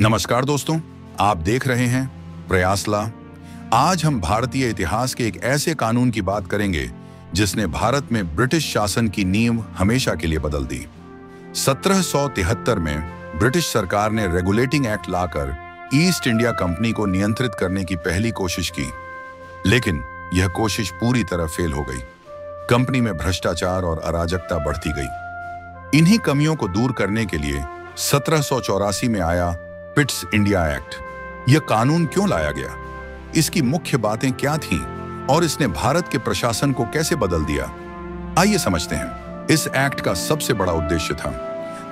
नमस्कार दोस्तों, आप देख रहे हैं प्रयासला। आज हम भारतीय इतिहास के एक ऐसे कानून की बात करेंगे जिसने भारत में ब्रिटिश शासन की नींव हमेशा के लिए बदल दी। 1773 में ब्रिटिश सरकार ने रेगुलेटिंग एक्ट लाकर ईस्ट इंडिया कंपनी को नियंत्रित करने की पहली कोशिश की, लेकिन यह कोशिश पूरी तरह फेल हो गई। कंपनी में भ्रष्टाचार और अराजकता बढ़ती गई। इन्हीं कमियों को दूर करने के लिए 1784 में आया पिट्स इंडिया एक्ट। यह कानून क्यों लाया गया, इसकी मुख्य बातें क्या थीं और इसने भारत के प्रशासन को कैसे बदल दिया, आइए समझते हैं। इस एक्ट का सबसे बड़ा उद्देश्य था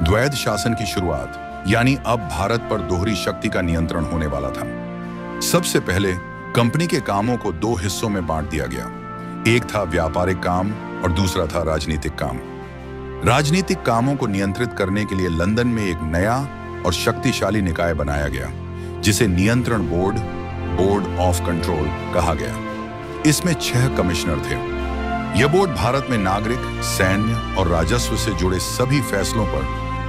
द्वैध शासन की शुरुआत, यानी अब भारत पर दोहरी शक्ति का नियंत्रण होने वाला था। सबसे पहले कंपनी के कामों को दो हिस्सों में बांट दिया गया। एक था व्यापारिक काम और दूसरा था राजनीतिक काम। राजनीतिक कामों को नियंत्रित करने के लिए लंदन में एक नया और शक्तिशाली निकाय बनाया गया, जिसे नियंत्रण बोर्ड ऑफ कंट्रोल कहा गया। इसमें 6 कमिश्नर थे। यह बोर्ड भारत में नागरिक, सैन्य और राजस्व से जुड़े सभी फैसलों पर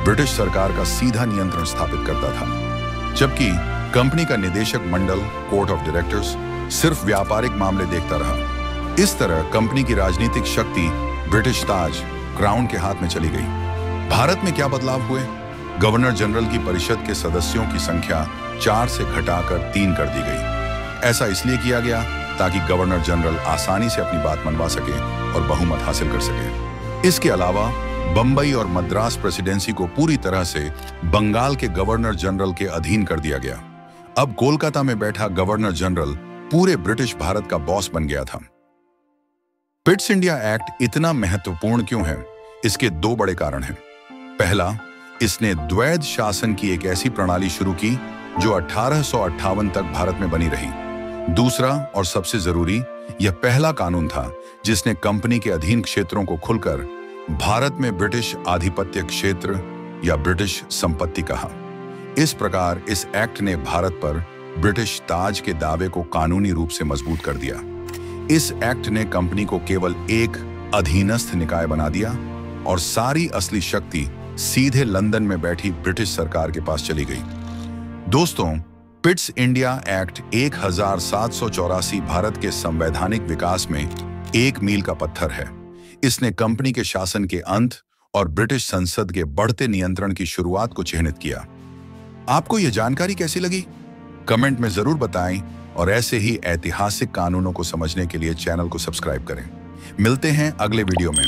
ब्रिटिश सरकार का सीधा नियंत्रण स्थापित करता था, जबकि कंपनी का निदेशक मंडल कोर्ट ऑफ डायरेक्टर्स सिर्फ व्यापारिक मामले देखता रहा। इस तरह कंपनी की राजनीतिक शक्ति ब्रिटिश ताज क्राउन के हाथ में चली गई। भारत में क्या बदलाव हुए? गवर्नर जनरल की परिषद के सदस्यों की संख्या 4 से घटाकर 3 कर दी गई। ऐसा इसलिए किया गया ताकि गवर्नर जनरल आसानी से अपनी बात मनवा सके और बहुमत हासिल कर सके। इसके अलावा बंबई और मद्रास प्रेसिडेंसी को पूरी तरह से बंगाल के गवर्नर जनरल के अधीन कर दिया गया। अब कोलकाता में बैठा गवर्नर जनरल पूरे ब्रिटिश भारत का बॉस बन गया था। पिट्स इंडिया एक्ट इतना महत्वपूर्ण क्यों है? इसके 2 बड़े कारण हैं। पहला, इसने द्वैध शासन की एक ऐसी प्रणाली शुरू की जो 1858 तक भारत में बनी रही। दूसरा और सबसे जरूरी, यह पहला कानून था जिसने कंपनी के अधीन क्षेत्रों को खुलकर भारत में ब्रिटिश आधिपत्य क्षेत्र या ब्रिटिश संपत्ति कहा। इस प्रकार इस एक्ट ने भारत पर ब्रिटिश ताज के दावे को कानूनी रूप से मजबूत कर दिया। इस एक्ट ने कंपनी को केवल एक अधीनस्थ निकाय बना दिया और सारी असली शक्ति सीधे लंदन में बैठी ब्रिटिश सरकार के पास चली गई। दोस्तों, पिट्स इंडिया एक्ट 1784 भारत के संवैधानिक विकास में एक मील का पत्थर है। इसने कंपनी के शासन के अंत और ब्रिटिश संसद के बढ़ते नियंत्रण की शुरुआत को चिह्नित किया। आपको यह जानकारी कैसी लगी? कमेंट में जरूर बताएं और ऐसे ही ऐतिहासिक कानूनों को समझने के लिए चैनल को सब्सक्राइब करें। मिलते हैं अगले वीडियो में।